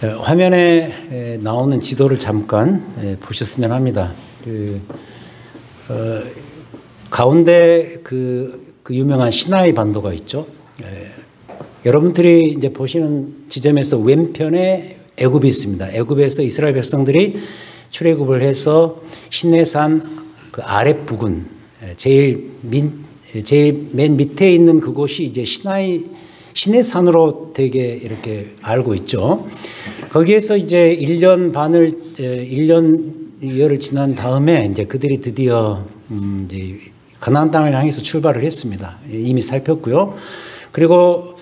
화면에 나오는 지도를 잠깐 보셨으면 합니다. 가운데 그 유명한 시나이 반도가 있죠. 여러분들이 이제 보시는 지점에서 왼편에 애굽이 있습니다. 애굽에서 이스라엘 백성들이 출애굽을 해서 시내산 그 아래 부근 제일 맨 밑에 있는 그곳이 이제 시내산으로 되게 이렇게 알고 있죠. 거기에서 이제 1년여를 지난 다음에 이제 그들이 드디어 이제 가나안 땅을 향해서 출발을 했습니다. 이미 살폈고요. 그리고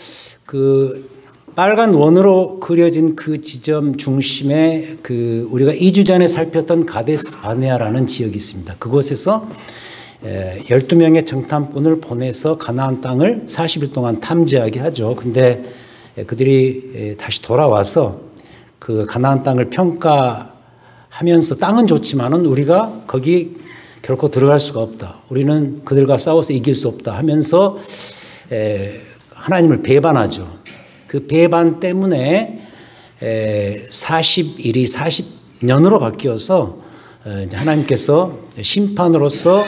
그 빨간 원으로 그려진 그 지점 중심에 그 우리가 2주 전에 살폈던 가데스 바네아라는 지역이 있습니다. 그곳에서 12명의 정탐꾼을 보내서 가나안 땅을 40일 동안 탐지하게 하죠. 근데 그들이 다시 돌아와서 그 가나안 땅을 평가하면서 땅은 좋지만은 우리가 거기 결코 들어갈 수가 없다. 우리는 그들과 싸워서 이길 수 없다 하면서 하나님을 배반하죠. 그 배반 때문에 40일이 40년으로 바뀌어서 하나님께서 심판으로서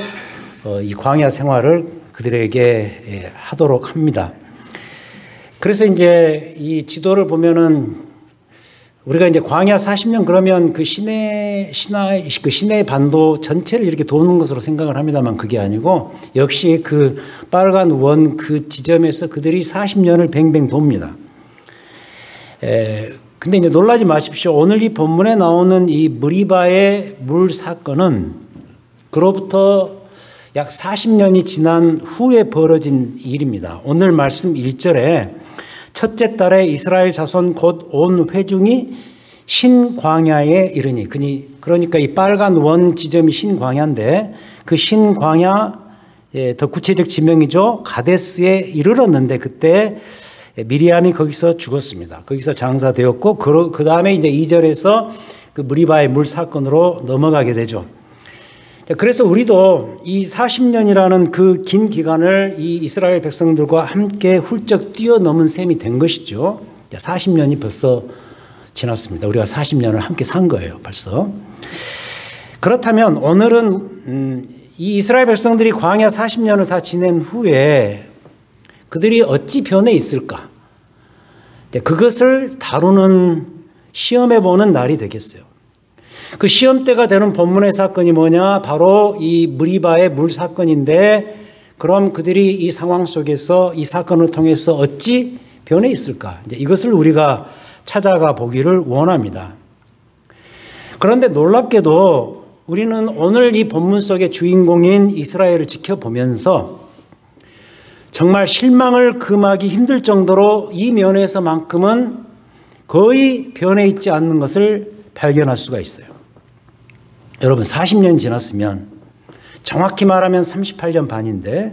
이 광야 생활을 그들에게 하도록 합니다. 그래서 이제 이 지도를 보면은 우리가 이제 광야 40년 그러면 그 시내 반도 전체를 이렇게 도는 것으로 생각을 합니다만 그게 아니고 역시 그 빨간 원 그 지점에서 그들이 40년을 뱅뱅 돕니다. 근데 이제 놀라지 마십시오. 오늘 이 본문에 나오는 이 무리바의 물 사건은 그로부터 약 40년이 지난 후에 벌어진 일입니다. 오늘 말씀 1절에 첫째 달에 이스라엘 자손 곧 온 회중이 신광야에 이르니 그러니까 이 빨간 원 지점이 신광야인데 그 신광야 더 구체적 지명이죠. 가데스에 이르렀는데 그때 미리암이 거기서 죽었습니다. 거기서 장사되었고 그 다음에 이제 2절에서 그 무리바의 물 사건으로 넘어가게 되죠. 그래서 우리도 이 40년이라는 그 긴 기간을 이 이스라엘 백성들과 함께 훌쩍 뛰어넘은 셈이 된 것이죠. 40년이 벌써 지났습니다. 우리가 40년을 함께 산 거예요, 벌써. 그렇다면 오늘은 이 이스라엘 백성들이 광야 40년을 다 지낸 후에 그들이 어찌 변해 있을까? 그것을 다루는 시험해 보는 날이 되겠어요. 그 시험대가 되는 본문의 사건이 뭐냐? 바로 이 무리바의 물 사건인데 그럼 그들이 이 상황 속에서 이 사건을 통해서 어찌 변해 있을까? 이제 이것을 우리가 찾아가 보기를 원합니다. 그런데 놀랍게도 우리는 오늘 이 본문 속의 주인공인 이스라엘을 지켜보면서 정말 실망을 금하기 힘들 정도로 이 면에서만큼은 거의 변해 있지 않는 것을 발견할 수가 있어요. 여러분 40년 지났으면 정확히 말하면 38년 반인데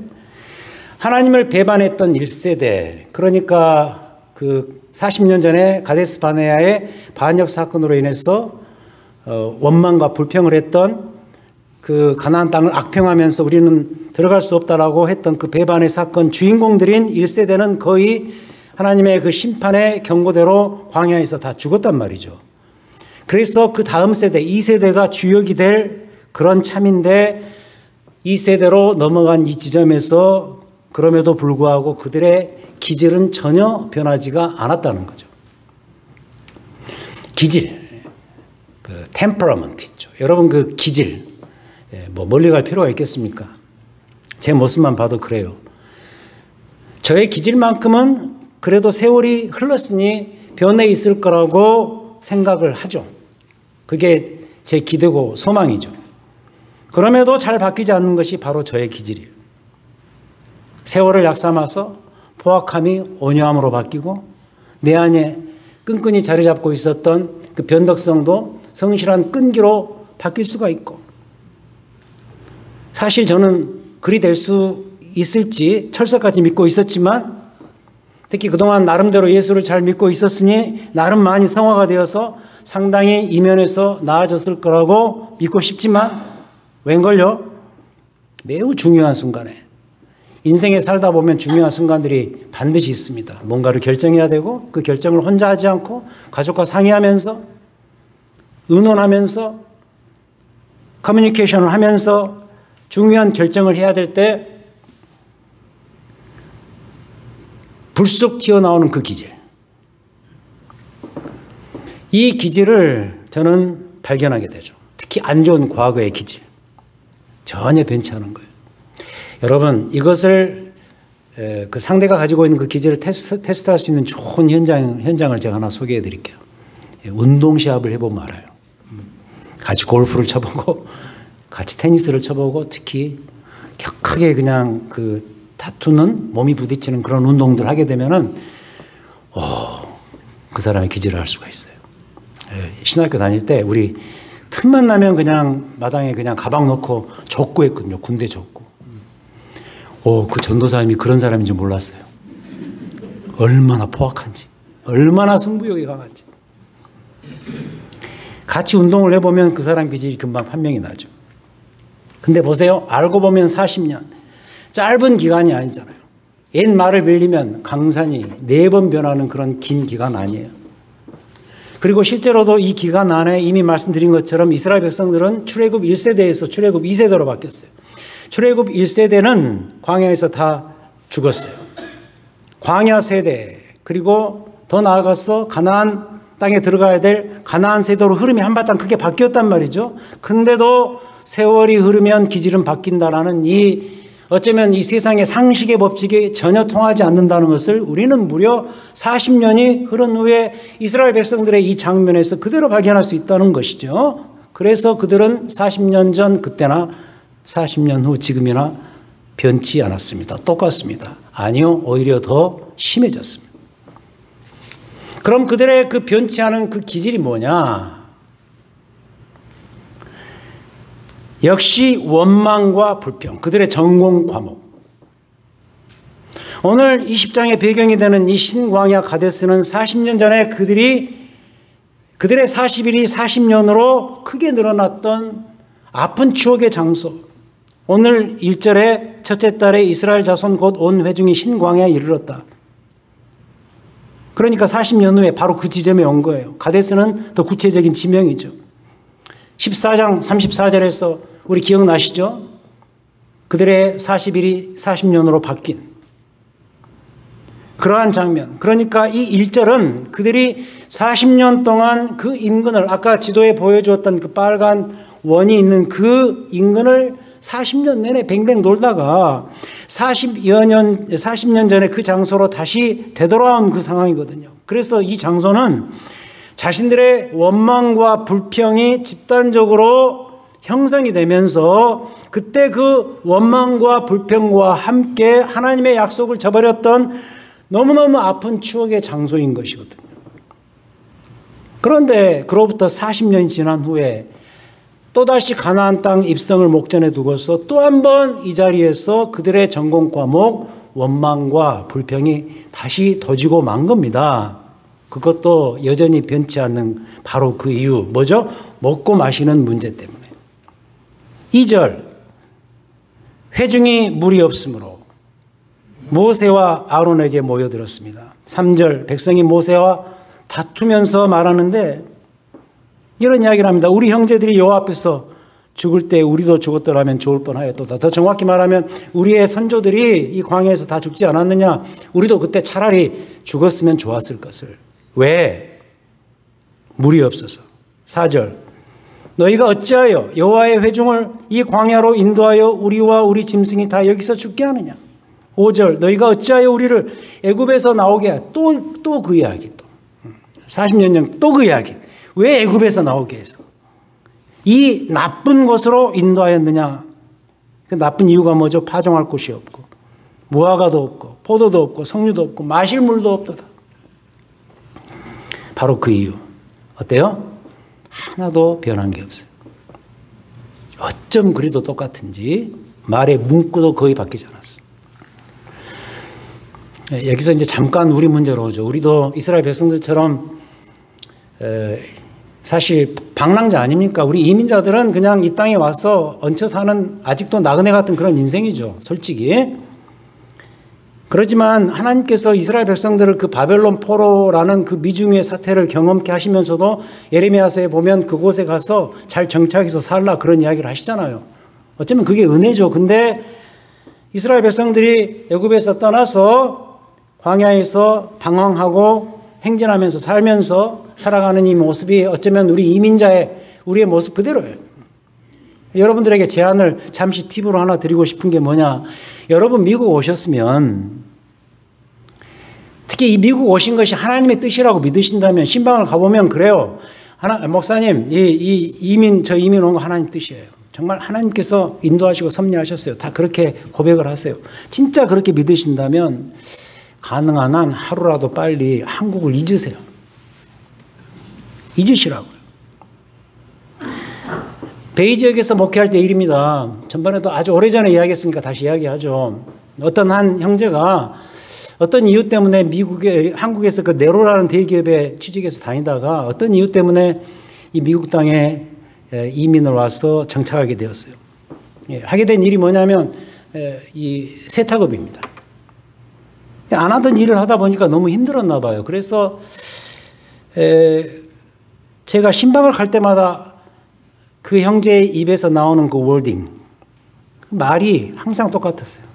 하나님을 배반했던 1세대 그러니까 그 40년 전에 가데스 바네아의 반역 사건으로 인해서 원망과 불평을 했던 그 가나안 땅을 악평하면서 우리는 들어갈 수 없다라고 했던 그 배반의 사건 주인공들인 1세대는 거의 하나님의 그 심판의 경고대로 광야에서 다 죽었단 말이죠. 그래서 그 다음 세대 2세대가 주역이 될 그런 참인데 2세대로 넘어간 이 지점에서 그럼에도 불구하고 그들의 기질은 전혀 변하지가 않았다는 거죠. 기질, 그 템퍼러먼트 있죠. 여러분 그 기질, 뭐 멀리 갈 필요가 있겠습니까? 제 모습만 봐도 그래요. 저의 기질만큼은 그래도 세월이 흘렀으니 변해 있을 거라고 생각을 하죠. 그게 제 기대고 소망이죠. 그럼에도 잘 바뀌지 않는 것이 바로 저의 기질이에요. 세월을 약삼아서 포악함이 온유함으로 바뀌고 내 안에 끈끈이 자리 잡고 있었던 그 변덕성도 성실한 끈기로 바뀔 수가 있고 사실 저는 그리 될 수 있을지 철석까지 믿고 있었지만 특히 그동안 나름대로 예수를 잘 믿고 있었으니 나름 많이 성화가 되어서 상당히 이면에서 나아졌을 거라고 믿고 싶지만 웬걸요? 매우 중요한 순간에 인생에 살다 보면 중요한 순간들이 반드시 있습니다. 뭔가를 결정해야 되고 그 결정을 혼자 하지 않고 가족과 상의하면서 의논하면서 커뮤니케이션을 하면서 중요한 결정을 해야 될 때 불쑥 튀어나오는 그 기질. 이 기질을 저는 발견하게 되죠. 특히 안 좋은 과거의 기질. 전혀 변치 않은 거예요. 여러분, 이것을 그 상대가 가지고 있는 그 기질을 테스트할 수 있는 좋은 현장을 제가 하나 소개해 드릴게요. 운동 시합을 해보면 알아요. 같이 골프를 쳐보고 같이 테니스를 쳐보고 특히 격하게 그냥 그 다투는 몸이 부딪히는 그런 운동들 하게 되면은 그 사람의 기질을 알 수가 있어요. 신학교 다닐 때 우리 틈만 나면 그냥 마당에 그냥 가방 놓고 족구했거든요. 군대 족구. 그 전도사님이 그런 사람인지 몰랐어요. 얼마나 포악한지, 얼마나 승부욕이 강한지. 같이 운동을 해보면 그 사람 기질이 금방 판명이 나죠. 근데 보세요. 알고 보면 40년. 짧은 기간이 아니잖아요. 옛 말을 빌리면 강산이 4번 변하는 그런 긴 기간 아니에요. 그리고 실제로도 이 기간 안에 이미 말씀드린 것처럼 이스라엘 백성들은 출애굽 1세대에서 출애굽 2세대로 바뀌었어요. 출애굽 1세대는 광야에서 다 죽었어요. 광야 세대, 그리고 더 나아가서 가나안 땅에 들어가야 될 가나안 세대로 흐름이 한바탕 크게 바뀌었단 말이죠. 근데도 세월이 흐르면 기질은 바뀐다라는 어쩌면 이 세상의 상식의 법칙이 전혀 통하지 않는다는 것을 우리는 무려 40년이 흐른 후에 이스라엘 백성들의 이 장면에서 그대로 발견할 수 있다는 것이죠. 그래서 그들은 40년 전 그때나 40년 후 지금이나 변치 않았습니다. 똑같습니다. 아니요, 오히려 더 심해졌습니다. 그럼 그들의 그 변치 않은 그 기질이 뭐냐? 역시 원망과 불평, 그들의 전공 과목. 오늘 20장의 배경이 되는 이 신광야 가데스는 40년 전에 그들의 40일이 40년으로 크게 늘어났던 아픈 추억의 장소. 오늘 1절에 첫째 달에 이스라엘 자손 곧 온 회중이 신광야에 이르렀다. 그러니까 40년 후에 바로 그 지점에 온 거예요. 가데스는 더 구체적인 지명이죠. 14장 34절에서 우리 기억나시죠? 그들의 40일이 40년으로 바뀐 그러한 장면. 그러니까 이 1절은 그들이 40년 동안 그 인근을 아까 지도에 보여주었던 그 빨간 원이 있는 그 인근을 40년 내내 뱅뱅 돌다가 40년 전에 그 장소로 다시 되돌아온 그 상황이거든요. 그래서 이 장소는 자신들의 원망과 불평이 집단적으로 형성이 되면서 그때 그 원망과 불평과 함께 하나님의 약속을 저버렸던 너무너무 아픈 추억의 장소인 것이거든요. 그런데 그로부터 40년이 지난 후에 또다시 가나안 땅 입성을 목전에 두고서 또 한 번 이 자리에서 그들의 전공 과목 원망과 불평이 다시 터지고 만 겁니다. 그것도 여전히 변치 않는 바로 그 이유 뭐죠? 먹고 마시는 문제 때문에. 2절 회중이 물이 없으므로 모세와 아론에게 모여들었습니다. 3절 백성이 모세와 다투면서 말하는데 이런 이야기를 합니다. 우리 형제들이 여호와 앞에서 죽을 때 우리도 죽었더라면 좋을 뻔하였도다. 더 정확히 말하면 우리의 선조들이 이 광야에서 다 죽지 않았느냐. 우리도 그때 차라리 죽었으면 좋았을 것을. 왜? 물이 없어서. 4절 너희가 어찌하여 여호와의 회중을 이 광야로 인도하여 우리와 우리 짐승이 다 여기서 죽게 하느냐. 5절 너희가 어찌하여 우리를 애굽에서 나오게 하. 또 그 이야기. 또 40년 전 또 그 이야기. 왜 애굽에서 나오게 했어? 이 나쁜 곳으로 인도하였느냐. 그 나쁜 이유가 뭐죠? 파종할 곳이 없고 무화과도 없고 포도도 없고 석류도 없고 마실 물도 없도다. 바로 그 이유. 어때요? 하나도 변한 게 없어요. 어쩜 그리도 똑같은지 말의 문구도 거의 바뀌지 않았어. 여기서 이제 잠깐 우리 문제로 오죠. 우리도 이스라엘 백성들처럼 사실 방랑자 아닙니까? 우리 이민자들은 그냥 이 땅에 와서 얹혀 사는 아직도 나그네 같은 그런 인생이죠. 솔직히. 그렇지만 하나님께서 이스라엘 백성들을 그 바벨론 포로라는 그 미중의 사태를 경험케 하시면서도 예레미야서에 보면 그곳에 가서 잘 정착해서 살라 그런 이야기를 하시잖아요. 어쩌면 그게 은혜죠. 근데 이스라엘 백성들이 애굽에서 떠나서 광야에서 방황하고 행진하면서 살면서 살아가는 이 모습이 어쩌면 우리 이민자의 우리의 모습 그대로예요. 여러분들에게 제안을 잠시 팁으로 하나 드리고 싶은 게 뭐냐. 여러분 미국 오셨으면 특히 이 미국 오신 것이 하나님의 뜻이라고 믿으신다면 신방을 가보면 그래요. 목사님 저 이민 온 거 하나님 뜻이에요. 정말 하나님께서 인도하시고 섭리하셨어요. 다 그렇게 고백을 하세요. 진짜 그렇게 믿으신다면 가능한 한 하루라도 빨리 한국을 잊으세요. 잊으시라고요. 베이 지역에서 목회할 때 일입니다. 전번에도 아주 오래전에 이야기했으니까 다시 이야기하죠. 어떤 한 형제가 어떤 이유 때문에 한국에서 그 네로라는 대기업에 취직해서 다니다가 어떤 이유 때문에 이 미국 땅에 이민을 와서 정착하게 되었어요. 하게 된 일이 뭐냐면 이 세탁업입니다. 안 하던 일을 하다 보니까 너무 힘들었나 봐요. 그래서 제가 신방을 갈 때마다 그 형제의 입에서 나오는 그 워딩, 말이 항상 똑같았어요.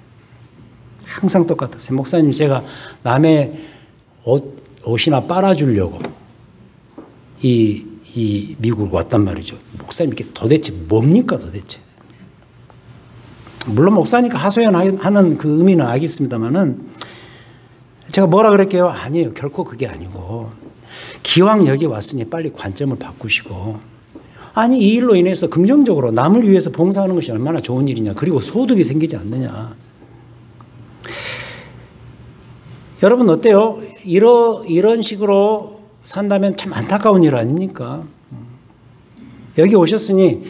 항상 똑같았어요. 목사님, 제가 남의 옷이나 빨아주려고 이 미국을 왔단 말이죠. 목사님, 이게 도대체 뭡니까 도대체? 물론 목사니까 하소연하는 그 의미는 알겠습니다만은 제가 뭐라 그럴게요? 아니에요. 결코 그게 아니고 기왕 여기 왔으니 빨리 관점을 바꾸시고 아니 이 일로 인해서 긍정적으로 남을 위해서 봉사하는 것이 얼마나 좋은 일이냐. 그리고 소득이 생기지 않느냐. 여러분 어때요? 이런 식으로 산다면 참 안타까운 일 아닙니까? 여기 오셨으니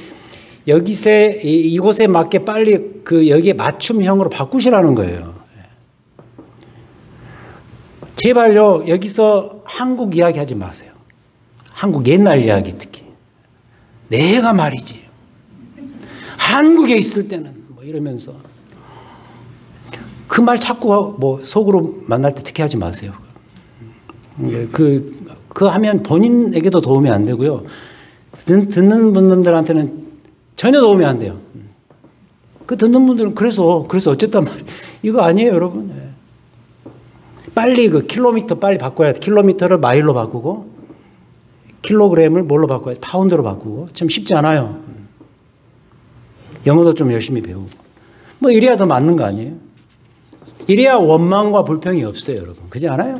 이곳에 맞게 빨리 여기에 맞춤형으로 바꾸시라는 거예요. 제발요, 여기서 한국 이야기 하지 마세요. 한국 옛날 이야기 특히. 내가 말이지. 한국에 있을 때는 뭐 이러면서. 그 말 자꾸 뭐 속으로 만날 때 특히 하지 마세요. 그 하면 본인에게도 도움이 안 되고요. 듣는 분들한테는 전혀 도움이 안 돼요. 그 듣는 분들은 그래서 어쨌단 말이에요. 이거 아니에요, 여러분. 빨리 킬로미터 빨리 바꿔야 돼. 킬로미터를 마일로 바꾸고, 킬로그램을 뭘로 바꿔야 돼? 파운드로 바꾸고. 참 쉽지 않아요. 영어도 좀 열심히 배우고. 뭐 이래야 더 맞는 거 아니에요? 이래야 원망과 불평이 없어요, 여러분. 그렇지 않아요?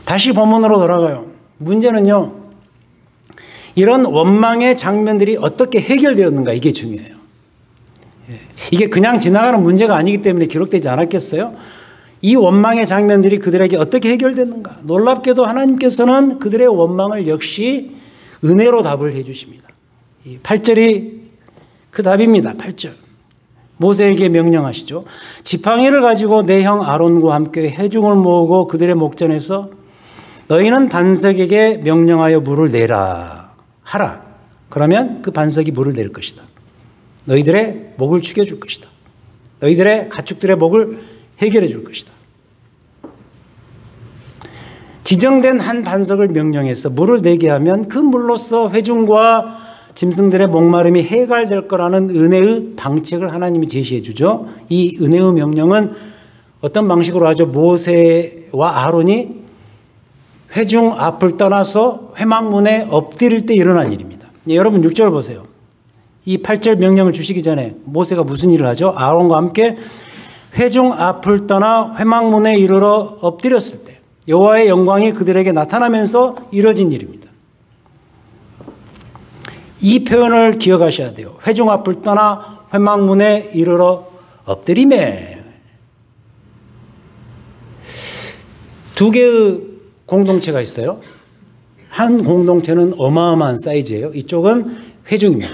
다시 본문으로 돌아가요. 문제는요, 이런 원망의 장면들이 어떻게 해결되었는가, 이게 중요해요. 이게 그냥 지나가는 문제가 아니기 때문에 기록되지 않았겠어요? 이 원망의 장면들이 그들에게 어떻게 해결됐는가? 놀랍게도 하나님께서는 그들의 원망을 역시 은혜로 답을 해 주십니다. 8절이 그 답입니다. 8절. 모세에게 명령하시죠. 지팡이를 가지고 내 형 아론과 함께 회중을 모으고 그들의 목전에서 너희는 반석에게 명령하여 물을 내라 하라. 그러면 그 반석이 물을 낼 것이다. 너희들의 목을 축여줄 것이다. 너희들의 가축들의 목을 해결해 줄 것이다. 지정된 한 반석을 명령해서 물을 내게 하면 그 물로서 회중과 짐승들의 목마름이 해결될 거라는 은혜의 방책을 하나님이 제시해 주죠. 이 은혜의 명령은 어떤 방식으로 하죠? 모세와 아론이 회중 앞을 떠나서 회막문에 엎드릴 때 일어난 일입니다. 여러분 6절 보세요. 이 8절 명령을 주시기 전에 모세가 무슨 일을 하죠? 아론과 함께 회중 앞을 떠나 회막문에 이르러 엎드렸을 때 여호와의 영광이 그들에게 나타나면서 이뤄진 일입니다. 이 표현을 기억하셔야 돼요. 회중 앞을 떠나 회막문에 이르러 엎드리매. 두 개의 공동체가 있어요. 한 공동체는 어마어마한 사이즈예요. 이쪽은 회중입니다.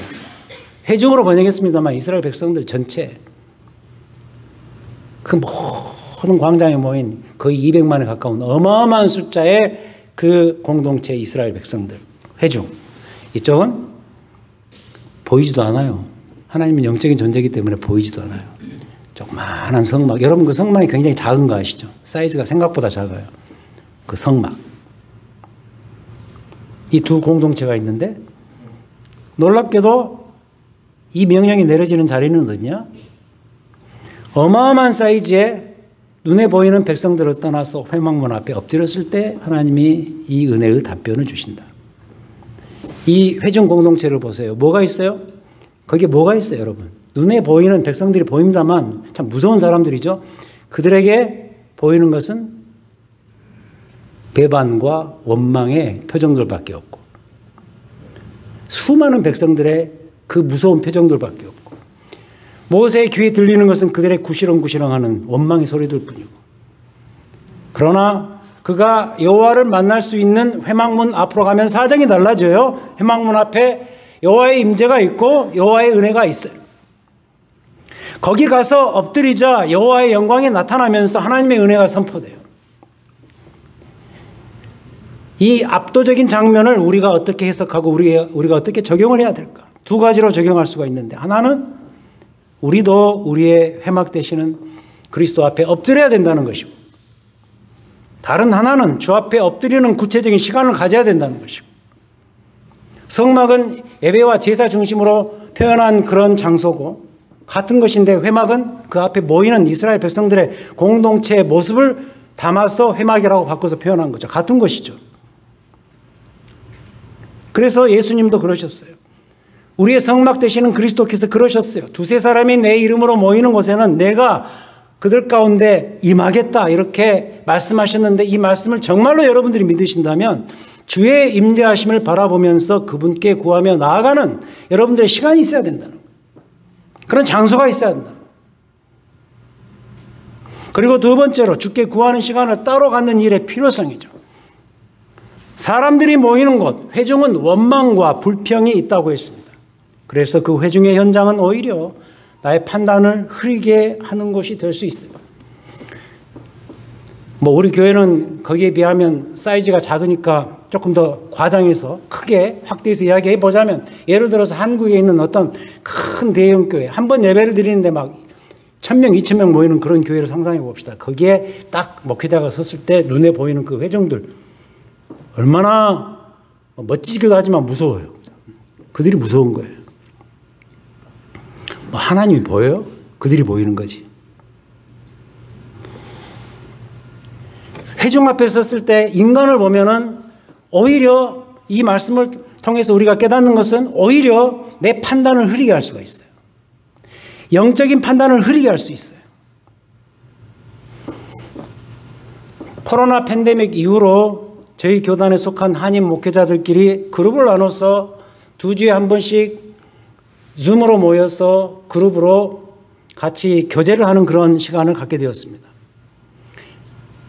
회중으로 번역했습니다만 이스라엘 백성들 전체 그 모든 광장에 모인 거의 200만에 가까운 어마어마한 숫자의 그 공동체 이스라엘 백성들 회중. 이쪽은 보이지도 않아요. 하나님은 영적인 존재이기 때문에 보이지도 않아요. 조그마한 성막. 여러분 그 성막이 굉장히 작은 거 아시죠? 사이즈가 생각보다 작아요. 그 성막. 이 두 공동체가 있는데 놀랍게도 이 명령이 내려지는 자리는 어디냐? 어마어마한 사이즈의 눈에 보이는 백성들을 떠나서 회막문 앞에 엎드렸을 때 하나님이 이 은혜의 답변을 주신다. 이 회중 공동체를 보세요. 뭐가 있어요? 거기에 뭐가 있어요, 여러분? 눈에 보이는 백성들이 보입니다만 참 무서운 사람들이죠. 그들에게 보이는 것은 배반과 원망의 표정들밖에 없고 수많은 백성들의 그 무서운 표정들밖에 없고 모세의 귀에 들리는 것은 그들의 구시렁구시렁하는 원망의 소리들 뿐이고 그러나 그가 여호와를 만날 수 있는 회막문 앞으로 가면 사정이 달라져요. 회막문 앞에 여호와의 임재가 있고 여호와의 은혜가 있어요. 거기 가서 엎드리자 여호와의 영광이 나타나면서 하나님의 은혜가 선포돼요. 이 압도적인 장면을 우리가 어떻게 해석하고 우리가 어떻게 적용을 해야 될까? 두 가지로 적용할 수가 있는데 하나는 우리도 우리의 회막 되시는 그리스도 앞에 엎드려야 된다는 것이고 다른 하나는 주 앞에 엎드리는 구체적인 시간을 가져야 된다는 것이고 성막은 예배와 제사 중심으로 표현한 그런 장소고 같은 것인데 회막은 그 앞에 모이는 이스라엘 백성들의 공동체의 모습을 담아서 회막이라고 바꿔서 표현한 거죠. 같은 것이죠. 그래서 예수님도 그러셨어요. 우리의 성막 되시는 그리스도께서 그러셨어요. 두세 사람이 내 이름으로 모이는 곳에는 내가 그들 가운데 임하겠다 이렇게 말씀하셨는데 이 말씀을 정말로 여러분들이 믿으신다면 주의 임재하심을 바라보면서 그분께 구하며 나아가는 여러분들의 시간이 있어야 된다는 거예요. 그런 장소가 있어야 된다. 그리고 두 번째로 주께 구하는 시간을 따로 갖는 일의 필요성이죠. 사람들이 모이는 곳, 회중은 원망과 불평이 있다고 했습니다. 그래서 그 회중의 현장은 오히려 나의 판단을 흐리게 하는 곳이 될 수 있어요. 우리 교회는 거기에 비하면 사이즈가 작으니까 조금 더 과장해서 크게 확대해서 이야기해 보자면 예를 들어서 한국에 있는 어떤 큰 대형 교회 한 번 예배를 드리는데 막 1,000명, 2,000명 모이는 그런 교회를 상상해 봅시다. 거기에 딱 목회자가 섰을 때 눈에 보이는 그 회중들 얼마나 멋지기도 하지만 무서워요. 그들이 무서운 거예요. 하나님이 보여요? 그들이 보이는 거지. 회중 앞에 섰을 때 인간을 보면은 오히려 이 말씀을 통해서 우리가 깨닫는 것은 오히려 내 판단을 흐리게 할 수가 있어요. 영적인 판단을 흐리게 할 수 있어요. 코로나 팬데믹 이후로 저희 교단에 속한 한인 목회자들끼리 그룹을 나눠서 2주에 한 번씩 줌으로 모여서 그룹으로 같이 교제를 하는 그런 시간을 갖게 되었습니다.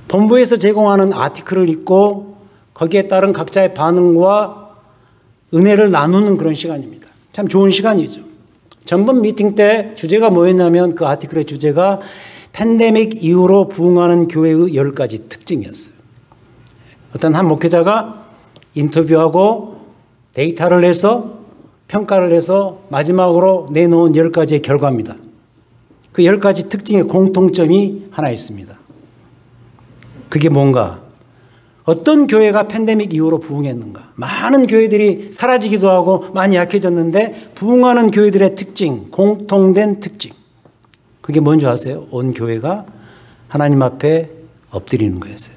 본부에서 제공하는 아티클을 읽고 거기에 따른 각자의 반응과 은혜를 나누는 그런 시간입니다. 참 좋은 시간이죠. 전번 미팅 때 주제가 뭐였냐면 그 아티클의 주제가 팬데믹 이후로 부흥하는 교회의 10가지 특징이었어요. 어떤 한 목회자가 인터뷰하고 데이터를 해서 평가를 해서 마지막으로 내놓은 10가지의 결과입니다. 그 10가지 특징의 공통점이 하나 있습니다. 그게 뭔가? 어떤 교회가 팬데믹 이후로 부흥했는가? 많은 교회들이 사라지기도 하고 많이 약해졌는데 부흥하는 교회들의 특징, 공통된 특징. 그게 뭔지 아세요? 온 교회가 하나님 앞에 엎드리는 거였어요.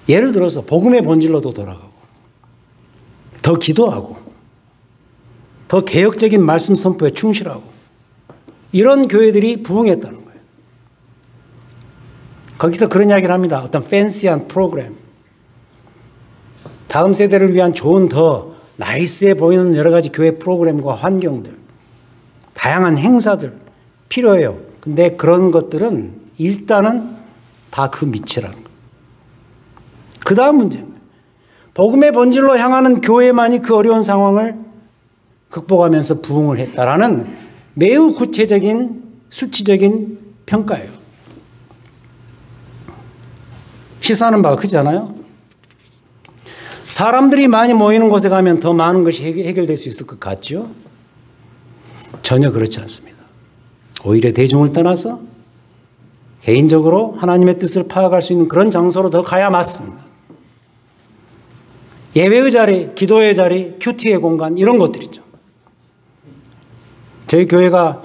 예를 들어서 복음의 본질로도 돌아가고 더 기도하고 더 개혁적인 말씀 선포에 충실하고 이런 교회들이 부흥했다는 거예요. 거기서 그런 이야기를 합니다. 어떤 팬시한 프로그램, 다음 세대를 위한 좋은 더 나이스해 보이는 여러 가지 교회 프로그램과 환경들, 다양한 행사들 필요해요. 근데 그런 것들은 일단은 다 그 밑이라는 거예요. 그 다음 문제는 복음의 본질로 향하는 교회만이 그 어려운 상황을 극복하면서 부흥을 했다라는 매우 구체적인 수치적인 평가예요. 시사하는 바가 크지 않아요? 사람들이 많이 모이는 곳에 가면 더 많은 것이 해결될 수 있을 것 같죠? 전혀 그렇지 않습니다. 오히려 대중을 떠나서 개인적으로 하나님의 뜻을 파악할 수 있는 그런 장소로 더 가야 맞습니다. 예배의 자리, 기도의 자리, 큐티의 공간 이런 것들이죠. 저희 교회가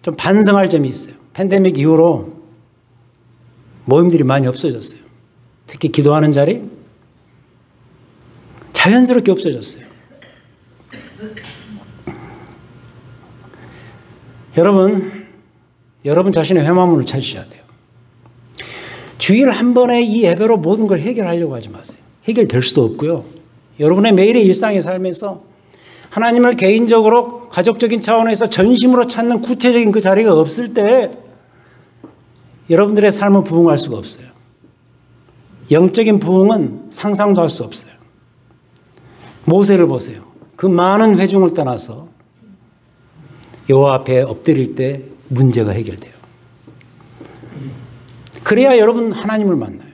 좀 반성할 점이 있어요. 팬데믹 이후로 모임들이 많이 없어졌어요. 특히 기도하는 자리 자연스럽게 없어졌어요. 여러분 자신의 회마문을 찾으셔야 돼요. 주일 한 번에 이 예배로 모든 걸 해결하려고 하지 마세요. 해결될 수도 없고요. 여러분의 매일의 일상의 삶에서 하나님을 개인적으로 가족적인 차원에서 전심으로 찾는 구체적인 그 자리가 없을 때 여러분들의 삶은 부흥할 수가 없어요. 영적인 부흥은 상상도 할 수 없어요. 모세를 보세요. 그 많은 회중을 떠나서 여호와 앞에 엎드릴 때 문제가 해결돼요. 그래야 여러분 하나님을 만나요.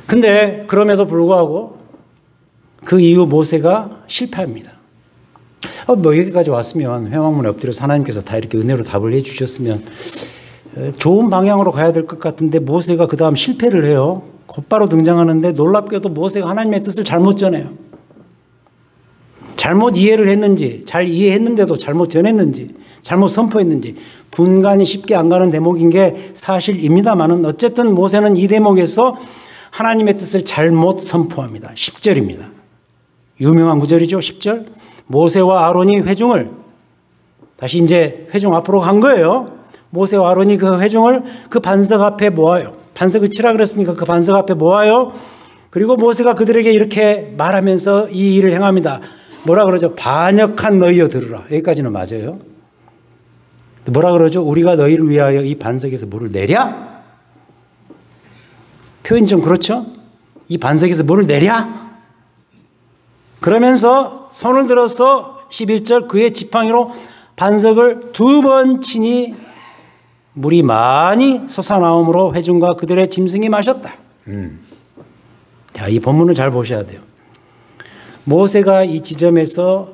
근데 그럼에도 불구하고 그 이후 모세가 실패합니다. 여기까지 왔으면 회막문에 엎드려서 하나님께서 다 이렇게 은혜로 답을 해 주셨으면 좋은 방향으로 가야 될 것 같은데 모세가 그 다음 실패를 해요. 곧바로 등장하는데 놀랍게도 모세가 하나님의 뜻을 잘못 전해요. 잘못 이해를 했는지, 잘 이해했는데도 잘못 전했는지, 잘못 선포했는지 분간이 쉽게 안 가는 대목인 게 사실입니다만은 어쨌든 모세는 이 대목에서 하나님의 뜻을 잘못 선포합니다. 10절입니다. 유명한 구절이죠. 10절. 모세와 아론이 회중을 다시 이제 회중 앞으로 간 거예요. 모세와 아론이 그 회중을 그 반석 앞에 모아요. 반석을 치라 그랬으니까 그 반석 앞에 모아요. 그리고 모세가 그들에게 이렇게 말하면서 이 일을 행합니다. 뭐라 그러죠? 반역한 너희여 들으라. 여기까지는 맞아요. 뭐라 그러죠? 우리가 너희를 위하여 이 반석에서 물을 내랴? 표현이 좀 그렇죠? 이 반석에서 물을 내랴? 그러면서 손을 들어서 11절 그의 지팡이로 반석을 2번 치니 물이 많이 솟아나오므로 회중과 그들의 짐승이 마셨다. 자, 이 본문을 잘 보셔야 돼요. 모세가 이 지점에서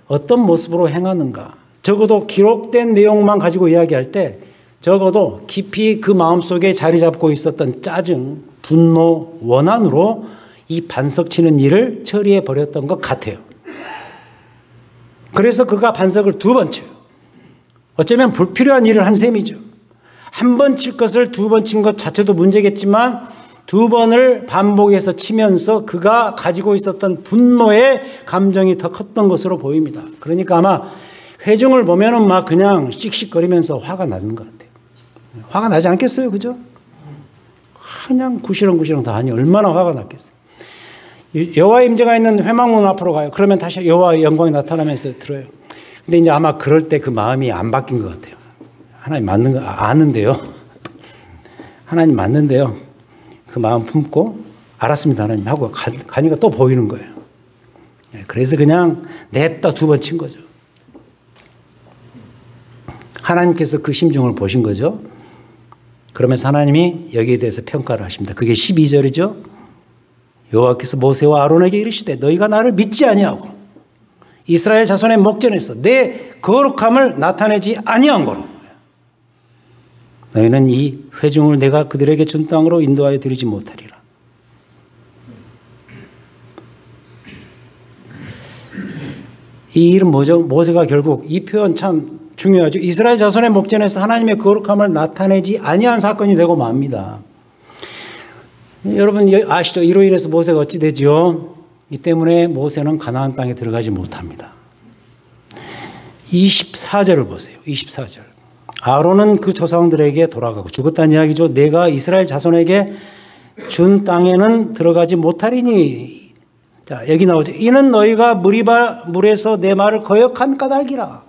어떤 모습으로 행하는가, 적어도 기록된 내용만 가지고 이야기할 때 적어도 깊이 그 마음속에 자리 잡고 있었던 짜증, 분노, 원한으로 이 반석 치는 일을 처리해 버렸던 것 같아요. 그래서 그가 반석을 2번 쳐요. 어쩌면 불필요한 일을 한 셈이죠. 한 번 칠 것을 2번 친 것 자체도 문제겠지만 2번을 반복해서 치면서 그가 가지고 있었던 분노의 감정이 더 컸던 것으로 보입니다. 그러니까 아마 회중을 보면은 막 그냥 씩씩거리면서 화가 나는 것 같아요. 화가 나지 않겠어요? 그죠? 그냥 구시렁구시렁 다 하니 얼마나 화가 났겠어요. 여호와의 임재가 있는 회막문 앞으로 가요. 그러면 다시 여호와의 영광이 나타나면서 들어요. 근데 이제 아마 그럴 때 그 마음이 안 바뀐 것 같아요. 하나님 맞는 거 아는데요. 하나님 맞는데요. 그 마음 품고 알았습니다 하나님 하고 가니까 또 보이는 거예요. 그래서 그냥 냅다 2번 친 거죠. 하나님께서 그 심중을 보신 거죠. 그러면서 하나님이 여기에 대해서 평가를 하십니다. 그게 12절이죠. 여호와께서 모세와 아론에게 이르시되 너희가 나를 믿지 아니하고 이스라엘 자손의 목전에서 내 거룩함을 나타내지 아니한 거로 너희는 이 회중을 내가 그들에게 준 땅으로 인도하여 드리지 못하리라. 이 일은 뭐죠? 모세가 결국 이 표현 참 중요하죠. 이스라엘 자손의 목전에서 하나님의 거룩함을 나타내지 아니한 사건이 되고 맙니다. 여러분 아시죠? 이로 인해서 모세가 어찌 되지요? 이 때문에 모세는 가나안 땅에 들어가지 못합니다. 24절을 보세요. 24절. 아론은 그 조상들에게 돌아가고 죽었다는 이야기죠. 내가 이스라엘 자손에게 준 땅에는 들어가지 못하리니. 자, 여기 나오죠. 이는 너희가 무리바 물에서 내 말을 거역한 까닭이라.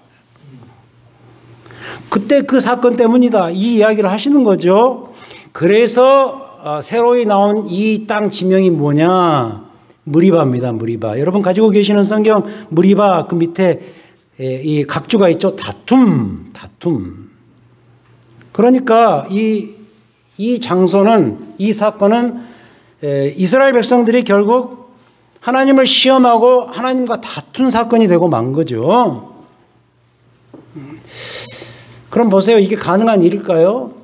그때 그 사건 때문이다. 이 이야기를 하시는 거죠. 그래서 새로이 나온 이 땅 지명이 뭐냐? 무리바입니다. 무리바. 여러분 가지고 계시는 성경 무리바 그 밑에 이 각주가 있죠. 다툼. 그러니까 이 장소는 이 사건은 이스라엘 백성들이 결국 하나님을 시험하고 하나님과 다툰 사건이 되고 만 거죠. 그럼 보세요. 이게 가능한 일일까요?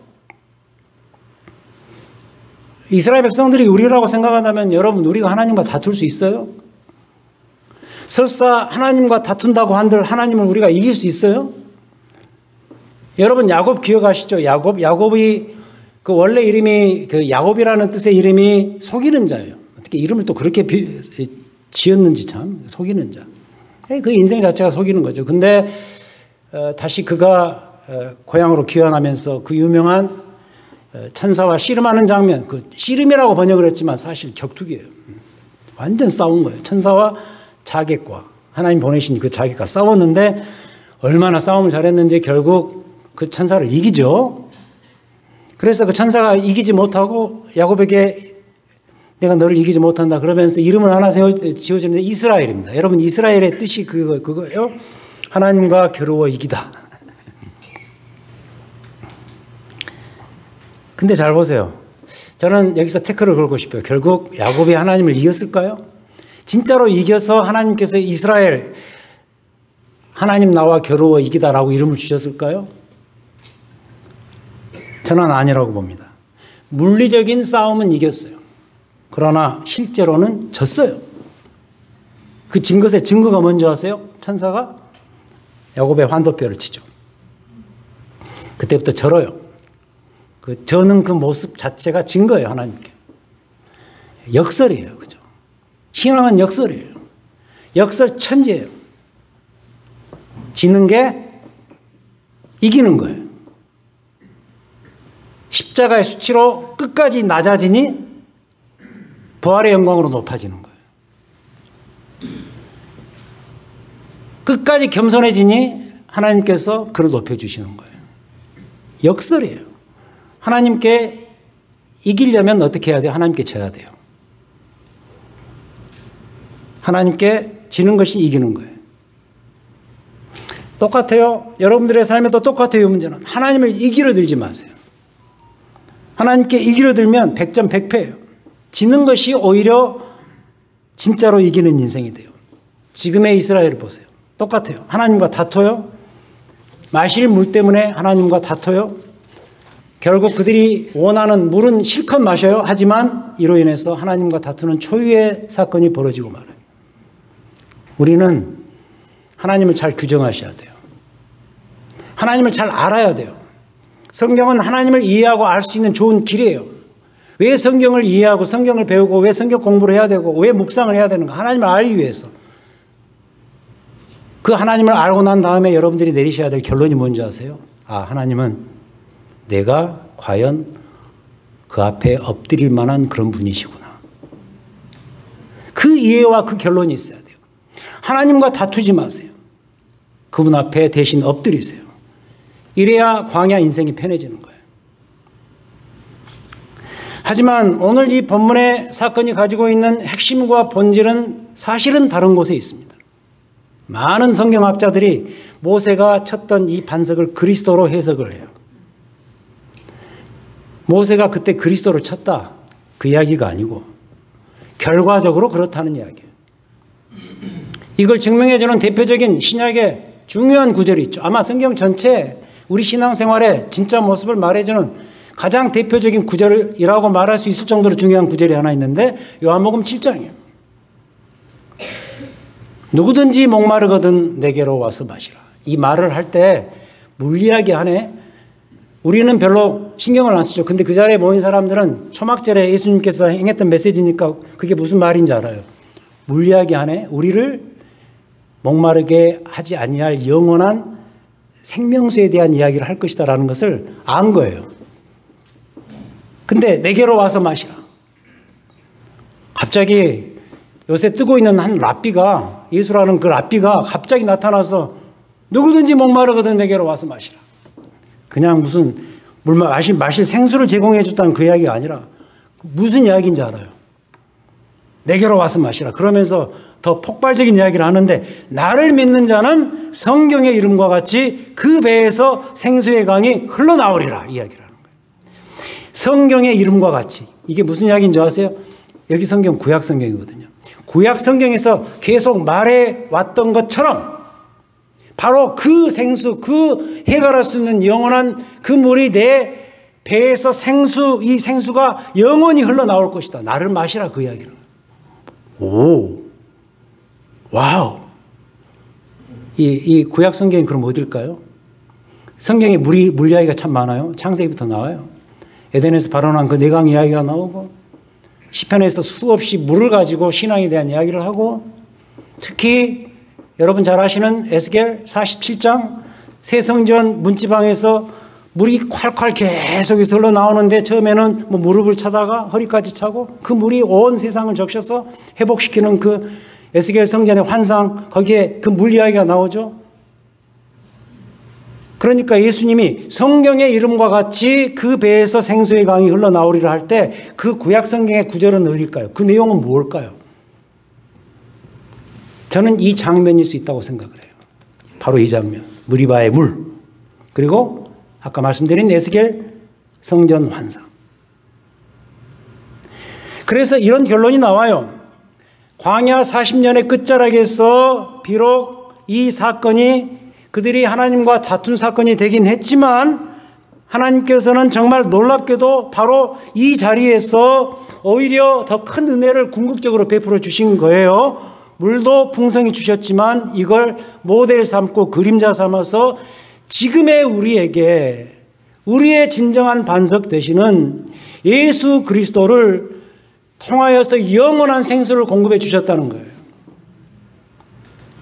이스라엘 백성들이 우리라고 생각한다면 여러분 우리가 하나님과 다툴 수 있어요? 설사 하나님과 다툰다고 한들 하나님을 우리가 이길 수 있어요? 여러분 야곱 기억하시죠? 야곱이 그 원래 이름이 그 야곱이라는 뜻의 이름이 속이는 자예요. 어떻게 이름을 또 그렇게 지었는지 참 속이는 자. 그 인생 자체가 속이는 거죠. 근데 다시 그가 고향으로 귀환하면서 그 유명한 천사와 씨름하는 장면, 그 씨름이라고 번역을 했지만 사실 격투기예요. 완전 싸운 거예요. 천사와 자객과 하나님 보내신 그 자객과 싸웠는데 얼마나 싸움을 잘했는지 결국 그 천사를 이기죠. 그래서 그 천사가 이기지 못하고 야곱에게 내가 너를 이기지 못한다 그러면서 이름을 하나 지어주는데 이스라엘입니다. 여러분 이스라엘의 뜻이 그거예요. 하나님과 겨루어 이기다. 근데 잘 보세요. 저는 여기서 태클을 걸고 싶어요. 결국 야곱이 하나님을 이겼을까요? 진짜로 이겨서 하나님께서 이스라엘 하나님 나와 겨루어 이기다라고 이름을 주셨을까요? 저는 아니라고 봅니다. 물리적인 싸움은 이겼어요. 그러나 실제로는 졌어요. 그 것의 증거가 뭔지 아세요? 천사가 야곱의 환도뼈를 치죠. 그때부터 절어요. 그 저는 그 모습 자체가 증거예요, 하나님께. 역설이에요. 그죠? 신앙은 역설이에요. 역설 천지예요. 지는 게 이기는 거예요. 십자가의 수치로 끝까지 낮아지니 부활의 영광으로 높아지는 거예요. 끝까지 겸손해지니 하나님께서 그를 높여주시는 거예요. 역설이에요. 하나님께 이기려면 어떻게 해야 돼요? 하나님께 져야 돼요. 하나님께 지는 것이 이기는 거예요. 똑같아요. 여러분들의 삶에도 똑같아요. 문제는 하나님을 이기려 들지 마세요. 하나님께 이기려 들면 100점 100패예요. 지는 것이 오히려 진짜로 이기는 인생이 돼요. 지금의 이스라엘을 보세요. 똑같아요. 하나님과 다퉈요. 마실 물 때문에 하나님과 다퉈요. 결국 그들이 원하는 물은 실컷 마셔요. 하지만 이로 인해서 하나님과 다투는 초유의 사건이 벌어지고 말아요. 우리는 하나님을 잘 규정하셔야 돼요. 하나님을 잘 알아야 돼요. 성경은 하나님을 이해하고 알 수 있는 좋은 길이에요. 왜 성경을 이해하고 성경을 배우고 왜 성경 공부를 해야 되고 왜 묵상을 해야 되는가? 하나님을 알기 위해서. 그 하나님을 알고 난 다음에 여러분들이 내리셔야 될 결론이 뭔지 아세요? 아, 하나님은 내가 과연 그 앞에 엎드릴 만한 그런 분이시구나. 그 이해와 그 결론이 있어야 돼요. 하나님과 다투지 마세요. 그분 앞에 대신 엎드리세요. 이래야 광야 인생이 편해지는 거예요. 하지만 오늘 이 본문의 사건이 가지고 있는 핵심과 본질은 사실은 다른 곳에 있습니다. 많은 성경학자들이 모세가 쳤던 이 반석을 그리스도로 해석을 해요. 모세가 그때 그리스도를 쳤다. 그 이야기가 아니고 결과적으로 그렇다는 이야기예요. 이걸 증명해주는 대표적인 신약의 중요한 구절이 있죠. 아마 성경 전체 우리 신앙생활의 진짜 모습을 말해주는 가장 대표적인 구절이라고 말할 수 있을 정도로 중요한 구절이 하나 있는데 요한복음 7장이에요. 누구든지 목마르거든 내게로 와서 마시라. 이 말을 할 때 물리하게 하네. 우리는 별로 신경을 안 쓰죠. 근데 그 자리에 모인 사람들은 초막절에 예수님께서 행했던 메시지니까 그게 무슨 말인지 알아요. 물리하게 하네. 우리를 목마르게 하지 아니할 영원한 생명수에 대한 이야기를 할 것이다라는 것을 안 거예요. 근데 내게로 와서 마시라. 갑자기 요새 뜨고 있는 한 랍비가, 예수라는 그 랍비가 갑자기 나타나서 누구든지 목마르거든 내게로 와서 마시라. 그냥 무슨 마실 생수를 제공해 줬다는 그 이야기가 아니라 무슨 이야기인지 알아요. 내게로 와서 마시라. 그러면서 더 폭발적인 이야기를 하는데 나를 믿는 자는 성경의 이름과 같이 그 배에서 생수의 강이 흘러나오리라 이야기를 하는 거예요. 성경의 이름과 같이. 이게 무슨 이야기인지 아세요? 여기 성경 구약 성경이거든요. 구약 성경에서 계속 말해 왔던 것처럼 바로 그 생수, 그 해결할 수 있는 영원한 그 물이 내 배에서 이 생수가 영원히 흘러나올 것이다. 나를 마시라, 그 이야기는. 오, 와우. 이 구약 성경이 그럼 어딜까요? 성경에 물 이야기가 참 많아요. 창세기부터 나와요. 에덴에서 발원한 그 내강 이야기가 나오고, 시편에서 수없이 물을 가지고 신앙에 대한 이야기를 하고, 특히 여러분 잘 아시는 에스겔 47장 새성전 문지방에서 물이 콸콸 계속해서 흘러나오는데 처음에는 뭐 무릎을 차다가 허리까지 차고 그 물이 온 세상을 적셔서 회복시키는 그 에스겔 성전의 환상, 거기에 그 물 이야기가 나오죠. 그러니까 예수님이 성경의 이름과 같이 그 배에서 생수의 강이 흘러나오리라 할 때 그 구약 성경의 구절은 어딜까요? 그 내용은 무엇일까요? 저는 이 장면일 수 있다고 생각을 해요. 바로 이 장면. 무리바의 물. 그리고 아까 말씀드린 에스겔 성전 환상. 그래서 이런 결론이 나와요. 광야 40년의 끝자락에서 비록 이 사건이 그들이 하나님과 다툰 사건이 되긴 했지만 하나님께서는 정말 놀랍게도 바로 이 자리에서 오히려 더 큰 은혜를 궁극적으로 베풀어 주신 거예요. 물도 풍성히 주셨지만 이걸 모델 삼고 그림자 삼아서 지금의 우리에게 우리의 진정한 반석 되시는 예수 그리스도를 통하여서 영원한 생수를 공급해 주셨다는 거예요.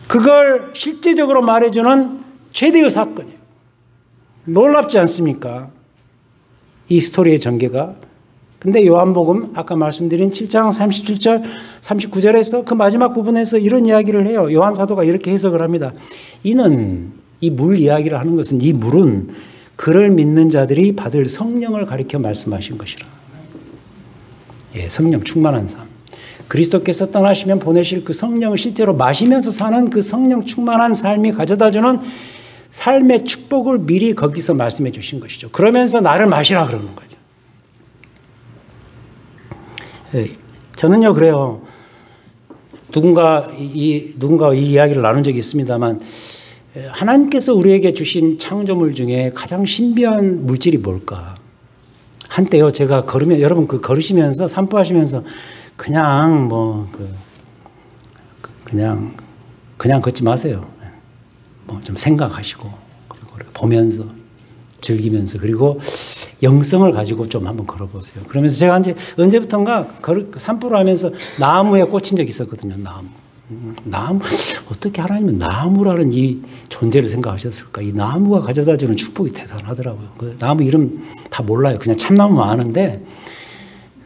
그걸 실제적으로 말해주는 최대의 사건이에요. 놀랍지 않습니까? 이 스토리의 전개가. 근데 요한복음 아까 말씀드린 7장 37절 39절에서 그 마지막 부분에서 이런 이야기를 해요. 요한 사도가 이렇게 해석을 합니다. 이는 이 물 이야기를 하는 것은 이 물은 그를 믿는 자들이 받을 성령을 가리켜 말씀하신 것이라. 예, 성령 충만한 삶. 그리스도께서 떠나시면 보내실 그 성령을 실제로 마시면서 사는 그 성령 충만한 삶이 가져다주는 삶의 축복을 미리 거기서 말씀해 주신 것이죠. 그러면서 나를 마시라 그러는 거죠. 예, 저는요 그래요. 누군가 이 이야기를 나눈 적이 있습니다만 하나님께서 우리에게 주신 창조물 중에 가장 신비한 물질이 뭘까? 한때요 제가 걸으면 여러분 그 걸으시면서 산보하시면서 그냥 그냥 걷지 마세요. 뭐 좀 생각하시고 그리고 보면서 즐기면서 그리고 영성을 가지고 좀 한번 걸어보세요. 그러면서 제가 언제부턴가 산보를 하면서 나무에 꽂힌 적이 있었거든요. 나무 어떻게 하나님은 나무라는 이 존재를 생각하셨을까? 이 나무가 가져다주는 축복이 대단하더라고요. 그 나무 이름 다 몰라요. 그냥 참나무만 아는데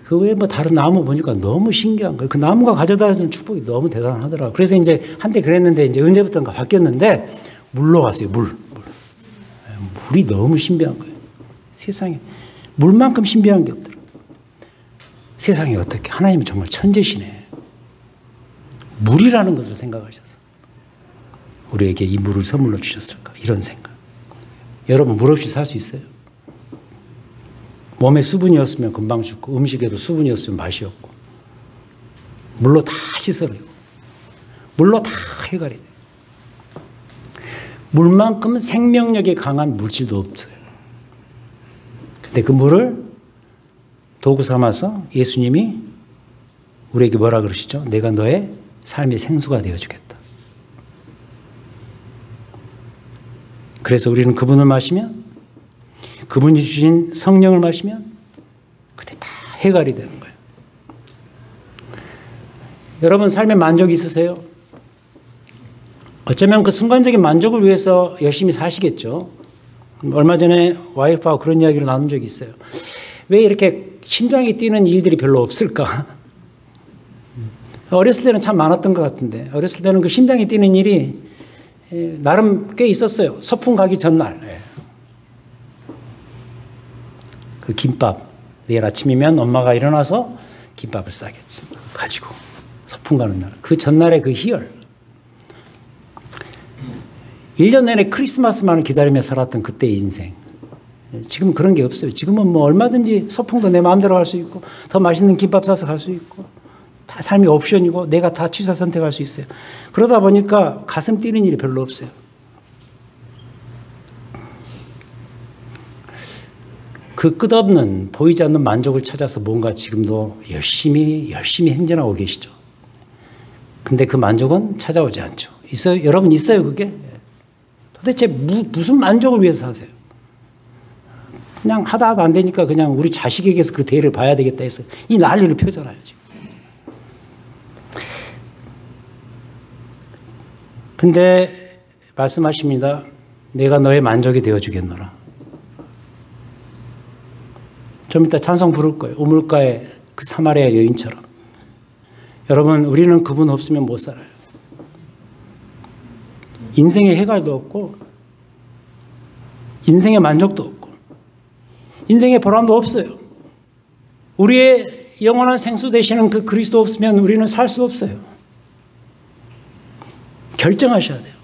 그 외에 뭐 다른 나무 보니까 너무 신기한 거예요. 그 나무가 가져다주는 축복이 너무 대단하더라고요. 그래서 이제 한때 그랬는데 이제 언제부턴가 바뀌었는데 물로 갔어요. 물이 너무 신비한 거예요. 세상에 물만큼 신비한 게 없더라고요. 세상에 어떻게 하나님은 정말 천재시네. 물이라는 것을 생각하셔서 우리에게 이 물을 선물로 주셨을까? 이런 생각. 여러분 물 없이 살 수 있어요? 몸에 수분이 없으면 금방 죽고 음식에도 수분이 없으면 맛이 없고 물로 다 씻어내고 물로 다 해결이 돼요. 물만큼 생명력이 강한 물질도 없어요. 근데 그 물을 도구 삼아서 예수님이 우리에게 뭐라 그러시죠? 내가 너의 삶의 생수가 되어주겠다. 그래서 우리는 그분을 마시면 그분이 주신 성령을 마시면 그때 다 해결이 되는 거예요. 여러분 삶에 만족이 있으세요? 어쩌면 그 순간적인 만족을 위해서 열심히 사시겠죠. 얼마 전에 와이프하고 그런 이야기를 나눈 적이 있어요. 왜 이렇게 심장이 뛰는 일들이 별로 없을까? 어렸을 때는 참 많았던 것 같은데 어렸을 때는 그 심장이 뛰는 일이 나름 꽤 있었어요. 소풍 가기 전날 그 김밥 내일 아침이면 엄마가 일어나서 김밥을 싸겠지 가지고 소풍 가는 날 그 전날의 그 희열 1년 내내 크리스마스만을 기다리며 살았던 그때의 인생. 지금 그런 게 없어요. 지금은 뭐 얼마든지 소풍도 내 마음대로 갈 수 있고 더 맛있는 김밥 사서 갈 수 있고 다 삶이 옵션이고 내가 다 취사 선택할 수 있어요. 그러다 보니까 가슴 뛰는 일이 별로 없어요. 그 끝없는 보이지 않는 만족을 찾아서 뭔가 지금도 열심히 행진하고 계시죠. 근데 그 만족은 찾아오지 않죠. 있어요? 여러분 있어요 그게? 도대체 무슨 만족을 위해서 사세요? 그냥 하다 안 되니까 그냥 우리 자식에게서 그 대를 봐야 되겠다 해서 이 난리를 펴잖아요 지금. 근데 말씀하십니다. 내가 너의 만족이 되어주겠노라. 좀 이따 찬송 부를 거예요. 우물가의 그 사마리아 여인처럼. 여러분 우리는 그분 없으면 못 살아요. 인생의 해갈도 없고 인생의 만족도 없고 인생의 보람도 없어요. 우리의 영원한 생수 되시는 그 그리스도 없으면 우리는 살 수 없어요. 결정하셔야 돼요.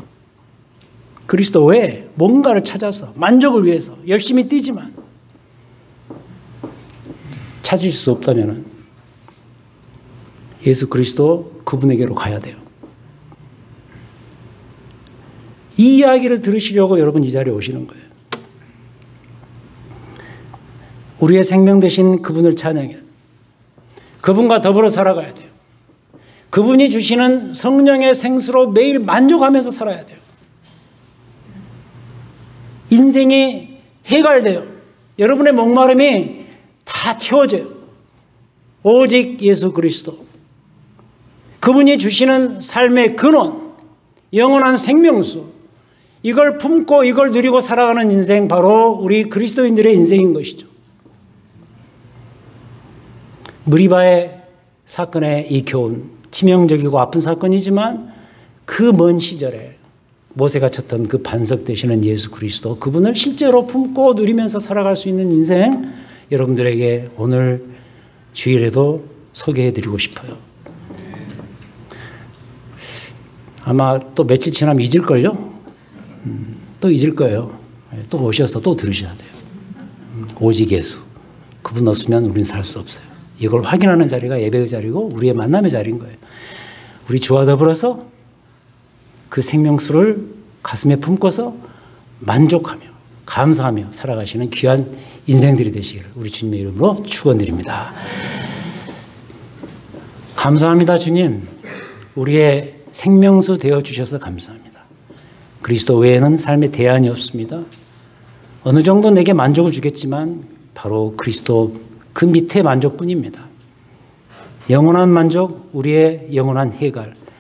그리스도 외에 뭔가를 찾아서 만족을 위해서 열심히 뛰지만 찾을 수 없다면 예수 그리스도 그분에게로 가야 돼요. 이 이야기를 들으시려고 여러분 이 자리에 오시는 거예요. 우리의 생명 되신 그분을 찬양해요. 그분과 더불어 살아가야 돼요. 그분이 주시는 성령의 생수로 매일 만족하면서 살아야 돼요. 인생이 해갈돼요. 여러분의 목마름이 다 채워져요. 오직 예수 그리스도. 그분이 주시는 삶의 근원, 영원한 생명수, 이걸 품고 이걸 누리고 살아가는 인생, 바로 우리 그리스도인들의 인생인 것이죠. 무리바의 사건의 이 교훈, 치명적이고 아픈 사건이지만 그 먼 시절에 모세가 쳤던 그 반석 되시는 예수 그리스도, 그분을 실제로 품고 누리면서 살아갈 수 있는 인생, 여러분들에게 오늘 주일에도 소개해드리고 싶어요. 아마 또 며칠 지나면 잊을걸요? 또 잊을 거예요. 또 오셔서 또 들으셔야 돼요. 오직 예수. 그분 없으면 우리는 살 수 없어요. 이걸 확인하는 자리가 예배의 자리고 우리의 만남의 자리인 거예요. 우리 주와 더불어서 그 생명수를 가슴에 품고서 만족하며 감사하며 살아가시는 귀한 인생들이 되시기를 우리 주님의 이름으로 축원드립니다. 감사합니다 주님. 우리의 생명수 되어주셔서 감사합니다. 그리스도 외에는 삶의 대안이 없습니다. 어느 정도 내게 만족을 주겠지만 바로 그리스도 그 밑에 만족뿐입니다. 영원한 만족, 우리의 영원한 해갈.